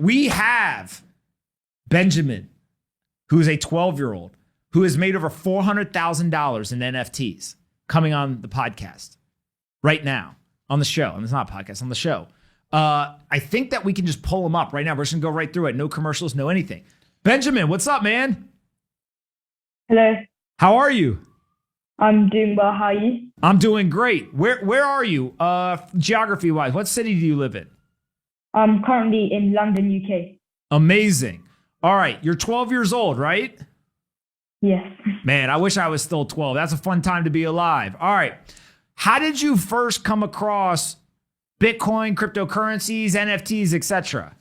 We have Benjamin, who is a 12-year-old who has made over $400,000 in NFTs coming on the podcast right now on the show. And it's not a podcast, on the show. I think that we can just pull him up right now. We're just going to go right through it. No commercials, no anything. Benjamin, what's up, man? Hello. How are you? I'm doing well. How are you? I'm doing great. Where are you? Geography-wise, what city do you live in? I'm currently in London, UK. Amazing. All right, you're 12 years old, right? Yes. Man, I wish I was still 12. That's a fun time to be alive. All right. How did you first come across Bitcoin, cryptocurrencies, NFTs, etc.?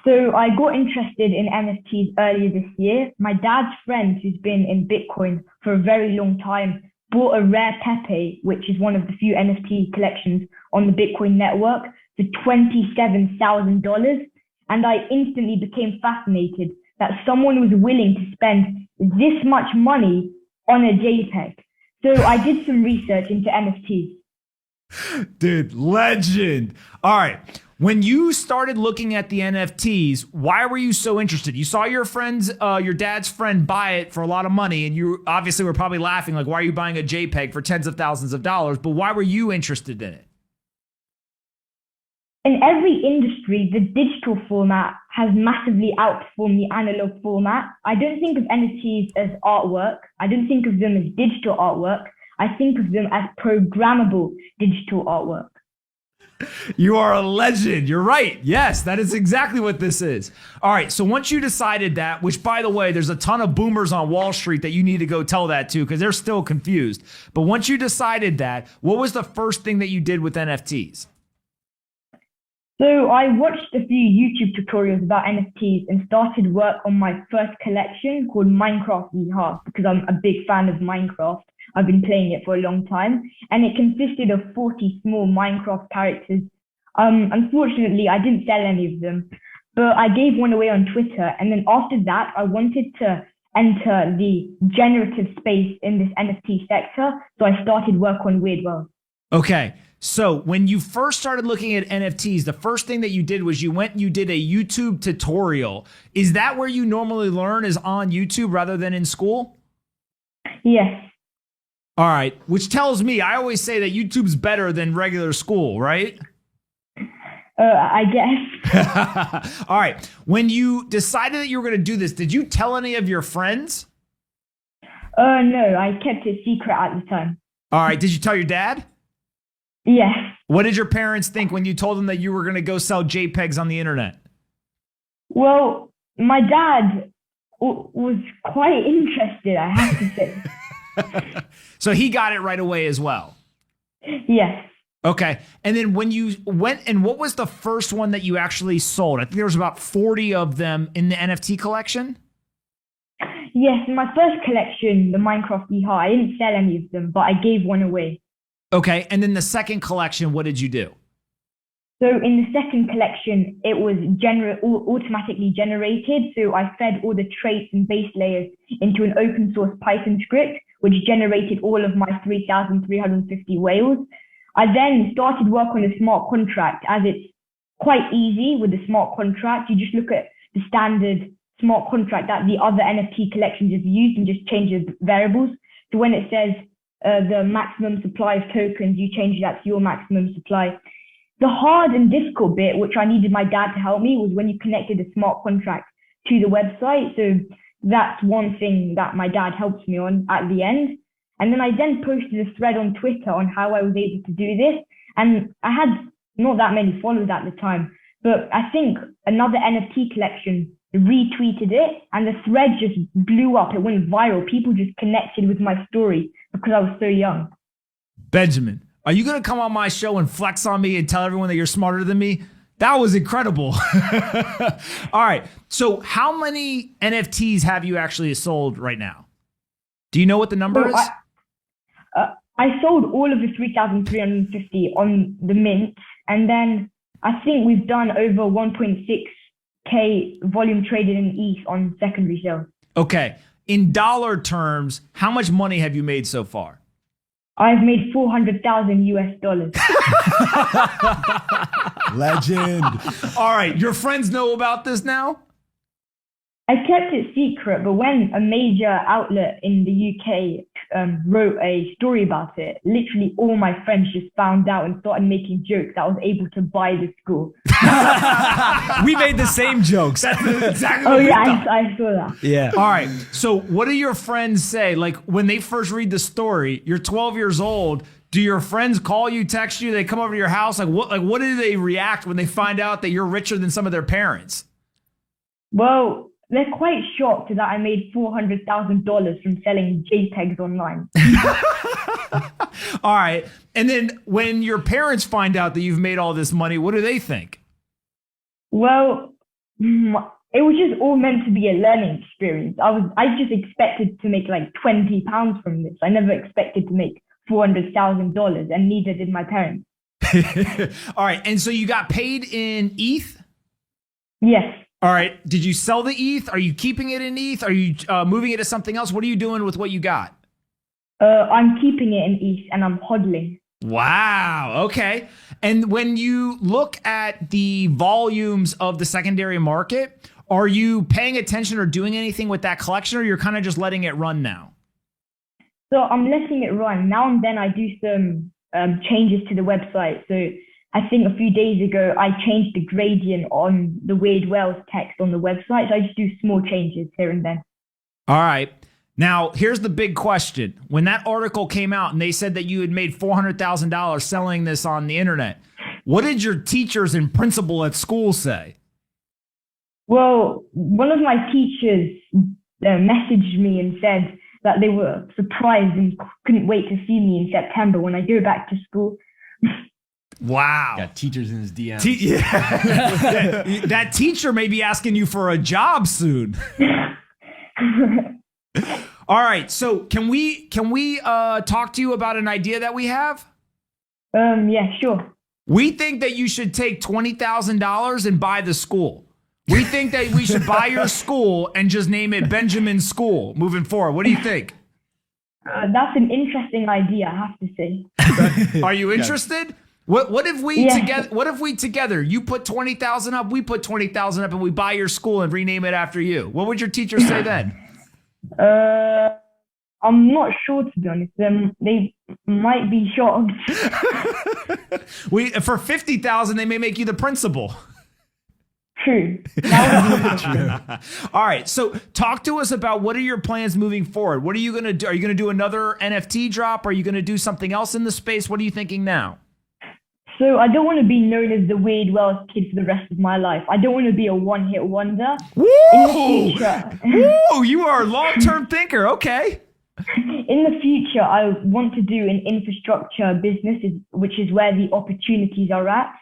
So I got interested in NFTs earlier this year. My dad's friend, who's been in Bitcoin for a very long time, bought a rare Pepe, which is one of the few NFT collections on the Bitcoin network, for $27,000. And I instantly became fascinated that someone was willing to spend this much money on a JPEG. So I did some research into NFTs. Dude, legend. All right. When you started looking at the NFTs, why were you so interested? You saw your dad's friend buy it for a lot of money, and you obviously were probably laughing, like, why are you buying a JPEG for tens of thousands of dollars? But why were you interested in it? In every industry, the digital format has massively outperformed the analog format. I don't think of NFTs as artwork. I don't think of them as digital artwork. I think of them as programmable digital artwork. You are a legend. You're right. Yes, that is exactly what this is. All right. So once you decided that, which, by the way, there's a ton of boomers on Wall Street that you need to go tell that to because they're still confused. But once you decided that, what was the first thing that you did with NFTs? So I watched a few YouTube tutorials about NFTs and started work on my first collection called Minecraft VR because I'm a big fan of Minecraft. I've been playing it for a long time, and it consisted of 40 small Minecraft characters. Unfortunately, I didn't sell any of them, but I gave one away on Twitter. And then after that, I wanted to enter the generative space in this NFT sector. So I started work on Weird World. Okay. So when you first started looking at NFTs, the first thing that you did was you went and you did a YouTube tutorial. Is that where you normally learn, is on YouTube rather than in school? Yes. All right. Which tells me, I always say that YouTube's better than regular school, right? I guess. All right. When you decided that you were going to do this, did you tell any of your friends? No, I kept it secret at the time. All right. Did you tell your dad? Yes. What did your parents think when you told them that you were going to go sell JPEGs on the internet? Well, my dad was quite interested, I have to say. So he got it right away as well? Yes. Okay. And then when you went, and what was the first one that you actually sold? I think there was about 40 of them in the NFT collection. Yes, in my first collection, the Minecraft VR, I didn't sell any of them, but I gave one away. Okay. And then the second collection, what did you do? So in the second collection, it was automatically generated. So I fed all the traits and base layers into an open source Python script, which generated all of my 3,350 whales. I then started work on a smart contract, as it's quite easy with the smart contract. You just look at the standard smart contract that the other NFT collections have used and just change the variables. So when it says the maximum supply of tokens, you change that to your maximum supply. The hard and difficult bit, which I needed my dad to help me, was when you connected the smart contract to the website. So that's one thing that my dad helped me on at the end. And then I then posted a thread on Twitter on how I was able to do this. And I had not that many followers at the time, but I think another NFT collection retweeted it and the thread just blew up. It went viral. People just connected with my story because I was so young. Benjamin, are you going to come on my show and flex on me and tell everyone that you're smarter than me? That was incredible. All right. So how many NFTs have you actually sold right now? Do you know what the number is? I sold all of the 3,350 on the mint. And then I think we've done over 1.6K volume traded in ETH on secondary sales. Okay. In dollar terms, how much money have you made so far? I've made 400,000 US dollars. Legend. All right, your friends know about this now? I kept it secret, but when a major outlet in the UK wrote a story about it, literally all my friends just found out and started making jokes that I was able to buy the school. We made the same jokes. That's exactly Oh what we yeah, thought. I saw that. Yeah. All right. So, what do your friends say? Like when they first read the story, you're 12 years old. Do your friends call you, text you? They come over to your house? Like what do they react when they find out that you're richer than some of their parents? Well, they're quite shocked that I made $400,000 from selling JPEGs online. All right. And then when your parents find out that you've made all this money, what do they think? Well, it was just all meant to be a learning experience. I just expected to make like £20 from this. I never expected to make $400,000, and neither did my parents. All right. And so you got paid in ETH? Yes. All right. Did you sell the ETH? Are you keeping it in ETH? Are you moving it to something else? What are you doing with what you got? I'm keeping it in ETH and I'm hodling. Wow. Okay. And when you look at the volumes of the secondary market, are you paying attention or doing anything with that collection, or you're kind of just letting it run now? So I'm letting it run. Now and then I do some changes to the website. So I think a few days ago, I changed the gradient on the Weird Whales text on the website. So I just do small changes here and then. All right. Now, here's the big question. When that article came out and they said that you had made $400,000 selling this on the internet, what did your teachers and principal at school say? Well, one of my teachers messaged me and said that they were surprised and couldn't wait to see me in September when I go back to school. Wow. Got teachers in his DMs. Yeah. That teacher may be asking you for a job soon. All right. So can we talk to you about an idea that we have? Yeah, sure. We think that you should take $20,000 and buy the school. We think that we should buy your school and just name it Benjamin School moving forward. What do you think? That's an interesting idea, I have to say. Are you interested? What if we Yeah. together? What if we together? You put 20,000 up, we put 20,000 up, and we buy your school and rename it after you. What would your teachers say then? I'm not sure, to be honest. They might be shocked. For 50,000, they may make you the principal. True. That would be interesting. All right. So talk to us about what are your plans moving forward? What are you going to do? Are you going to do another NFT drop? Are you going to do something else in the space? What are you thinking now? So I don't want to be known as the Weird Whales kid for the rest of my life. I don't want to be a one-hit wonder. Woo! In the future, Woo! You are a long-term thinker. Okay. in the future, I want to do an infrastructure business, which is where the opportunities are at.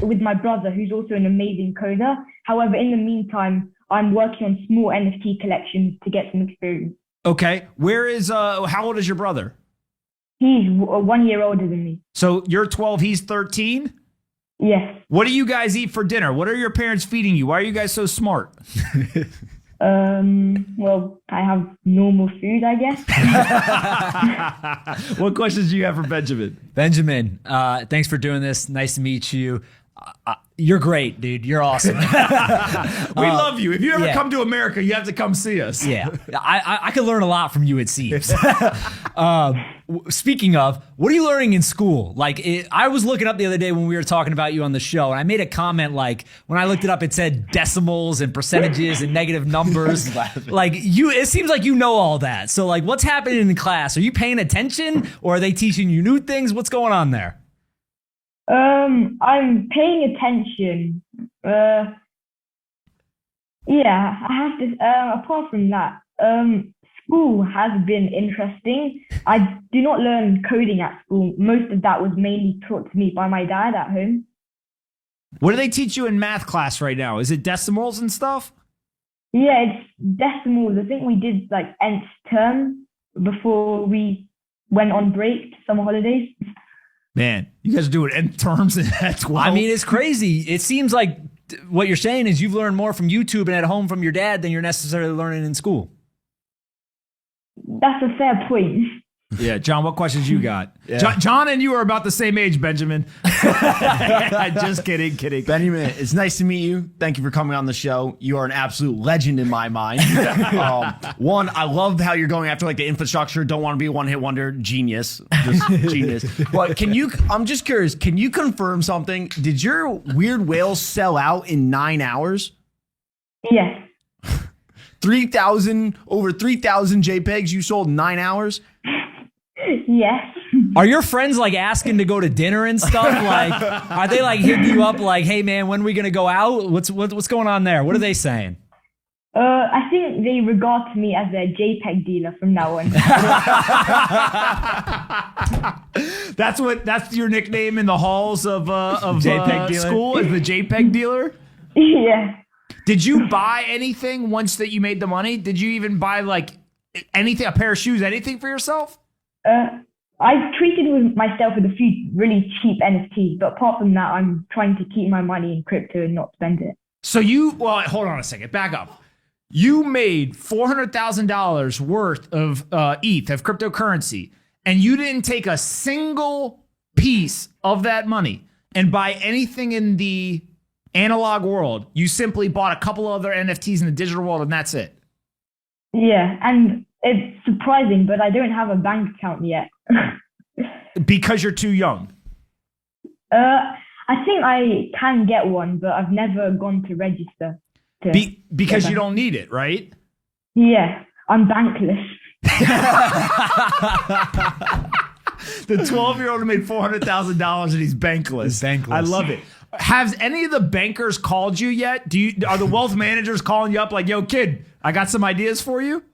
With my brother, who's also an amazing coder. However, in the meantime, I'm working on small NFT collections to get some experience. Okay. How old is your brother? He's 1 year older than me. So you're 12, he's 13? Yes. What do you guys eat for dinner? What are your parents feeding you? Why are you guys so smart? Well, I have normal food, I guess. What questions do you have for Benjamin? Benjamin, thanks for doing this. Nice to meet you. You're great, dude. You're awesome. We love you. If you ever yeah. come to America, you have to come see us. Yeah, I could learn a lot from you, it seems. Speaking of, what are you learning in school? I was looking up the other day when we were talking about you on the show, and I made a comment like, when I looked it up, it said decimals and percentages and negative numbers. It seems like you know all that. So what's happening in class? Are you paying attention, or are they teaching you new things? What's going on there? I'm paying attention. Yeah, I have to. Apart from that, school has been interesting. I do not learn coding at school. Most of that was mainly taught to me by my dad at home. What do they teach you in math class right now? Is it decimals and stuff? Yeah, it's decimals. I think we did nth term before we went on break, summer holidays. Man, you guys are doing nth terms at 12. I mean, it's crazy. It seems like what you're saying is you've learned more from YouTube and at home from your dad than you're necessarily learning in school. That's a fair point. Yeah, John, what questions you got? Yeah. John and you are about the same age, Benjamin. Just kidding. Benjamin, it's nice to meet you. Thank you for coming on the show. You are an absolute legend in my mind. One, I love how you're going after like the infrastructure. Don't want to be a one-hit wonder. Genius. Just genius. But I'm just curious, can you confirm something? Did your Weird Whale sell out in 9 hours? Yes. Over 3,000 JPEGs you sold in 9 hours? Yes. Are your friends like asking to go to dinner and stuff? Like, are they like hitting you up like, hey man, when are we gonna go out? What's going on there? What are they saying? I think they regard me as a JPEG dealer from now on. That's your nickname in the halls of JPEG dealer? school, is the JPEG dealer? Yeah. Did you buy anything once that you made the money? Did you even buy like anything, a pair of shoes, anything for yourself? I've treated myself with a few really cheap NFTs, but apart from that, I'm trying to keep my money in crypto and not spend it. So hold on a second, back up. You made $400,000 worth of ETH, of cryptocurrency, and you didn't take a single piece of that money and buy anything in the analog world. You simply bought a couple other NFTs in the digital world, and that's it. Yeah, and it's surprising, but I don't have a bank account yet. Because you're too young. I think I can get one, but I've never gone to register. Because you don't need it, right? Yeah, I'm bankless. The 12-year-old who made $400,000 and he's bankless. I love it. Have any of the bankers called you yet? Are the wealth managers calling you up like, yo, kid, I got some ideas for you?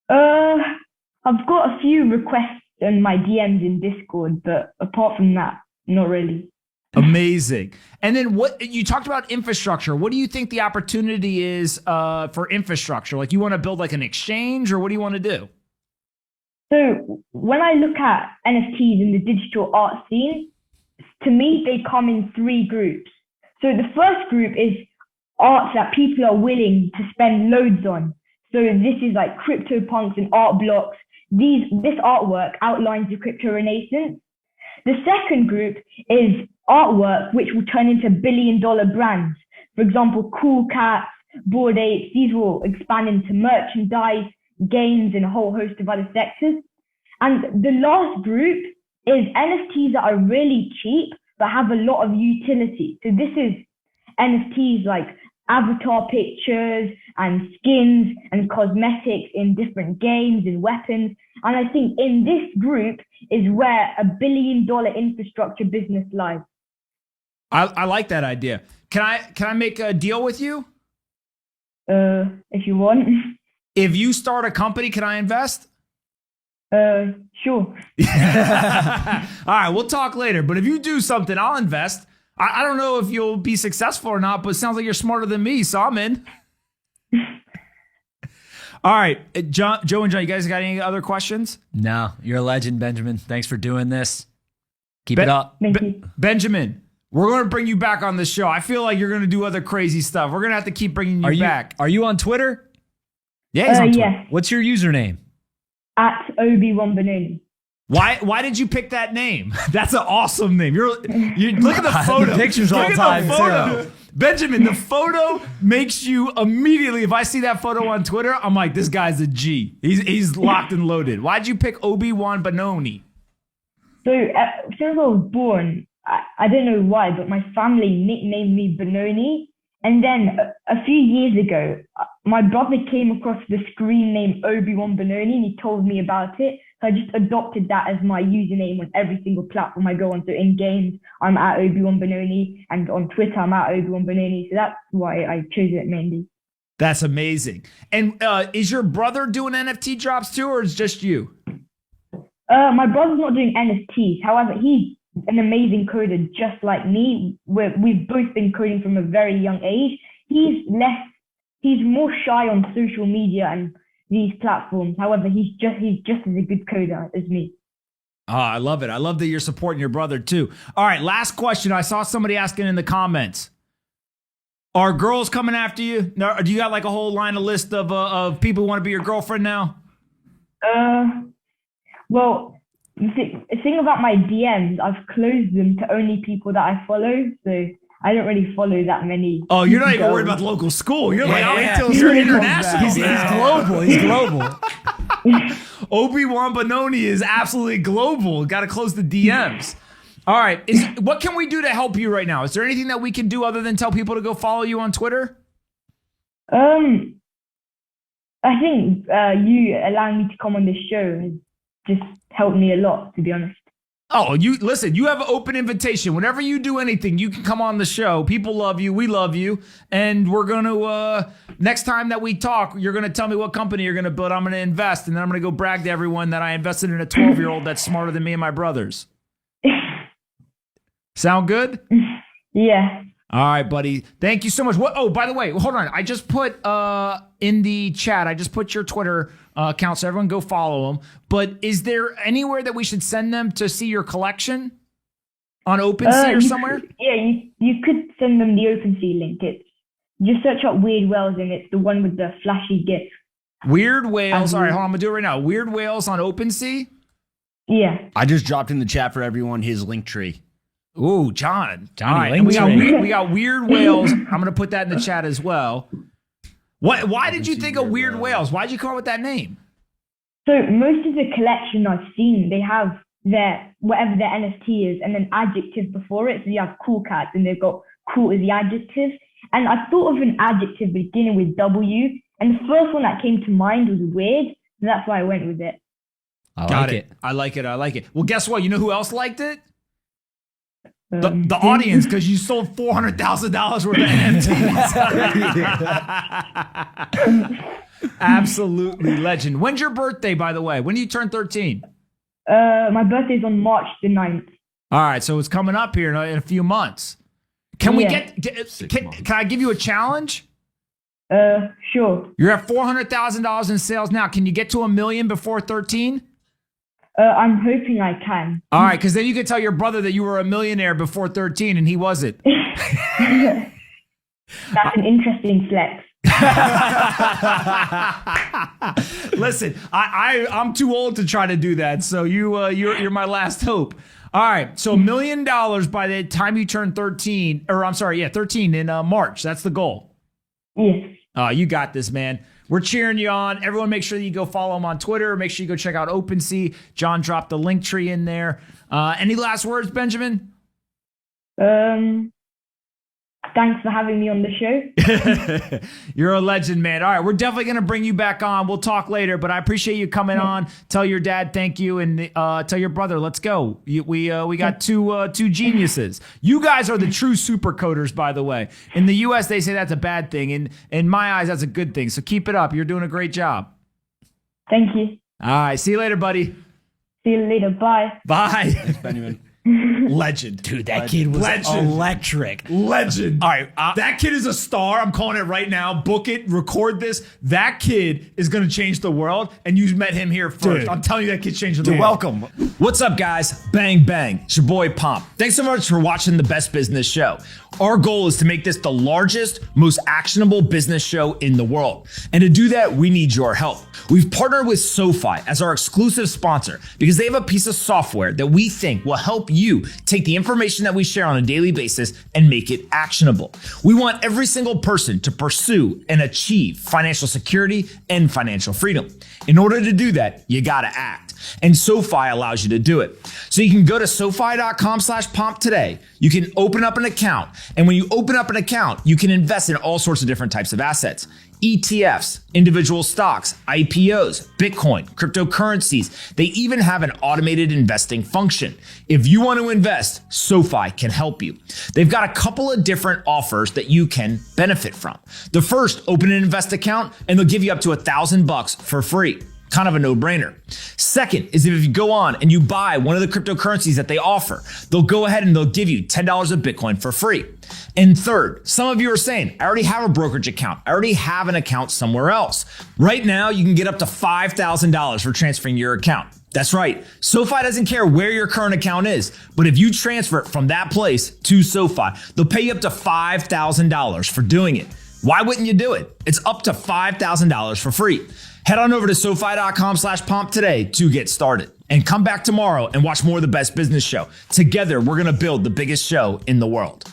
I've got a few requests in my DMs in Discord, but apart from that, not really. Amazing. And then what you talked about infrastructure. What do you think the opportunity is for infrastructure? Like you want to build like an exchange, or what do you want to do? So when I look at NFTs in the digital art scene, to me, they come in three groups. So the first group is art that people are willing to spend loads on. So this is like CryptoPunks and art blocks. This artwork outlines the crypto renaissance. The second group is artwork which will turn into billion-dollar brands. For example, Cool Cats, Bored Apes, these will expand into merchandise, games, and a whole host of other sectors. And the last group is NFTs that are really cheap but have a lot of utility. So this is NFTs like avatar pictures and skins and cosmetics in different games and weapons. And I think in this group is where a billion-dollar infrastructure business lies. I like that idea. Can I make a deal with you? If you want. If you start a company, can I invest? Sure. All right, we'll talk later. But if you do something, I'll invest. I don't know if you'll be successful or not, but it sounds like you're smarter than me, so I'm in. All right, Joe and John, you guys got any other questions? No, you're a legend, Benjamin. Thanks for doing this. Keep it up. Thank you. Benjamin, we're going to bring you back on the show. I feel like you're going to do other crazy stuff. We're going to have to keep bringing you back. Are you on Twitter? Yeah, he's on Twitter. Yes. What's your username? At Obi-Wan Benoni. Why did you pick that name? That's an awesome name. You look at the photo. The pictures all Look time, at the photo. Benjamin, the photo makes you immediately, if I see that photo on Twitter, I'm like, this guy's a G. He's locked and loaded. Why'd you pick Obi-Wan Benoni? So since I was born, I don't know why, but my family nicknamed me Benoni. And then a few years ago, my brother came across the screen name Obi-Wan Benoni and he told me about it. So I just adopted that as my username on every single platform I go on. So in games, I'm at Obi-Wan Benoni, and on Twitter, I'm at Obi-Wan Benoni. So that's why I chose it mainly. That's amazing. And is your brother doing NFT drops too, or is it just you? My brother's not doing NFTs. However, he's an amazing coder just like me. We've both been coding from a very young age. He's more shy on social media and these platforms. However, he's just as a good coder as me. Oh, I love it. I love that you're supporting your brother too. All right, last question. I saw somebody asking in the comments. Are girls coming after you? No, do you got like a whole line of list of people who want to be your girlfriend now? Well, the thing about my DMs, I've closed them to only people that I follow, so I don't really follow that many. Oh, you're not even girls. worried about the local school. You're like, Yeah, I'll wait yeah. till He's you're really international. He's global. He's global. Obi-Wan Benoni is absolutely global. Got to close the DMs. All right. What can we do to help you right now? Is there anything that we can do other than tell people to go follow you on Twitter? I think you allowing me to come on this show has just helped me a lot, to be honest. Oh, you listen, you have an open invitation. Whenever you do anything, you can come on the show. People love you. We love you. And we're going to, next time that we talk, you're going to tell me what company you're going to build. I'm going to invest. And then I'm going to go brag to everyone that I invested in a 12-year-old that's smarter than me and my brothers. Sound good? Yeah. All right, buddy. Thank you so much. What? Oh, by the way, hold on. I just put in the chat, I just put your Twitter account, so everyone go follow them. But is there anywhere that we should send them to see your collection on OpenSea or somewhere? You could send them the OpenSea link. It's just search up Weird Whales and it's the one with the flashy GIF. Weird Whales. All right, hold on. I'm going to do it right now. Weird Whales on OpenSea. Yeah. I just dropped in the chat for everyone his link tree. Ooh, Johnny Johnny All right, and Linktree. we got Weird Whales. I'm going to put that in the chat as well. Why did you think of Weird Whales? Why did you come up with that name? So most of the collection I've seen, they have their whatever their NFT is and then adjective before it. So you have cool cats and they've got cool as the adjective. And I thought of an adjective beginning with W. And the first one that came to mind was weird. So that's why I went with it. I Got like it. I like it. I like it. Well, guess what? You know who else liked it? The Didn't- audience, because you sold $400,000 worth of NFTs. Absolutely legend. When's your birthday, by the way? When do you turn 13? My birthday's on March the 9th. All right, so it's coming up here in a few months. Can we Yeah. can I give you a challenge? Sure. You're at $400,000 in sales now. Can you get to $1 million before 13? I'm hoping I can. All right, because then you can tell your brother that you were a millionaire before 13 and he wasn't. That's an interesting flex. Listen, I'm too old to try to do that, so you're my last hope. All right, so $1 million by the time you turn 13, or I'm sorry, 13 in March. That's the goal. Yes. You got this, man. We're cheering you on. Everyone, make sure that you go follow him on Twitter. Make sure you go check out OpenSea. John dropped the link tree in there. Any last words, Benjamin? Thanks for having me on the show. You're a legend, man. All right, we're definitely going to bring you back on. We'll talk later, but I appreciate you coming on. Tell your dad thank you, and tell your brother, let's go. We got two geniuses. You guys are the true super coders, by the way. In the U.S., they say that's a bad thing. In my eyes, that's a good thing. So keep it up. You're doing a great job. Thank you. All right, see you later, buddy. See you later. Bye. Bye. Benjamin. Legend. Dude, that kid was Legend. electric. Legend. All right, that kid is a star. I'm calling it right now. Book it. Record this. That kid is going to change the world. And you met him here first. Dude. I'm telling you, that kid's changing the You're world. welcome. What's up, guys? Bang, bang. It's your boy, Pomp. Thanks so much for watching the Best Business Show. Our goal is to make this the largest, most actionable business show in the world. And to do that, we need your help. We've partnered with SoFi as our exclusive sponsor because they have a piece of software that we think will help you take the information that we share on a daily basis and make it actionable. We want every single person to pursue and achieve financial security and financial freedom. In order to do that, you gotta act. And SoFi allows you to do it. So you can go to SoFi.com/pomp today. You can open up an account. And when you open up an account, you can invest in all sorts of different types of assets. ETFs, individual stocks, IPOs, Bitcoin, cryptocurrencies. They even have an automated investing function. If you want to invest, SoFi can help you. They've got a couple of different offers that you can benefit from. The first, open an invest account and they'll give you up to $1,000 for free. Kind of a no-brainer. Second is if you go on and you buy one of the cryptocurrencies that they offer, they'll go ahead and they'll give you $10 of Bitcoin for free. And third, some of you are saying, I already have a brokerage account. I already have an account somewhere else. Right now, you can get up to $5,000 for transferring your account. That's right. SoFi doesn't care where your current account is, but if you transfer it from that place to SoFi, they'll pay you up to $5,000 for doing it. Why wouldn't you do it? It's up to $5,000 for free. Head on over to SoFi.com/pomp today to get started. And come back tomorrow and watch more of the Best Business Show. Together, we're going to build the biggest show in the world.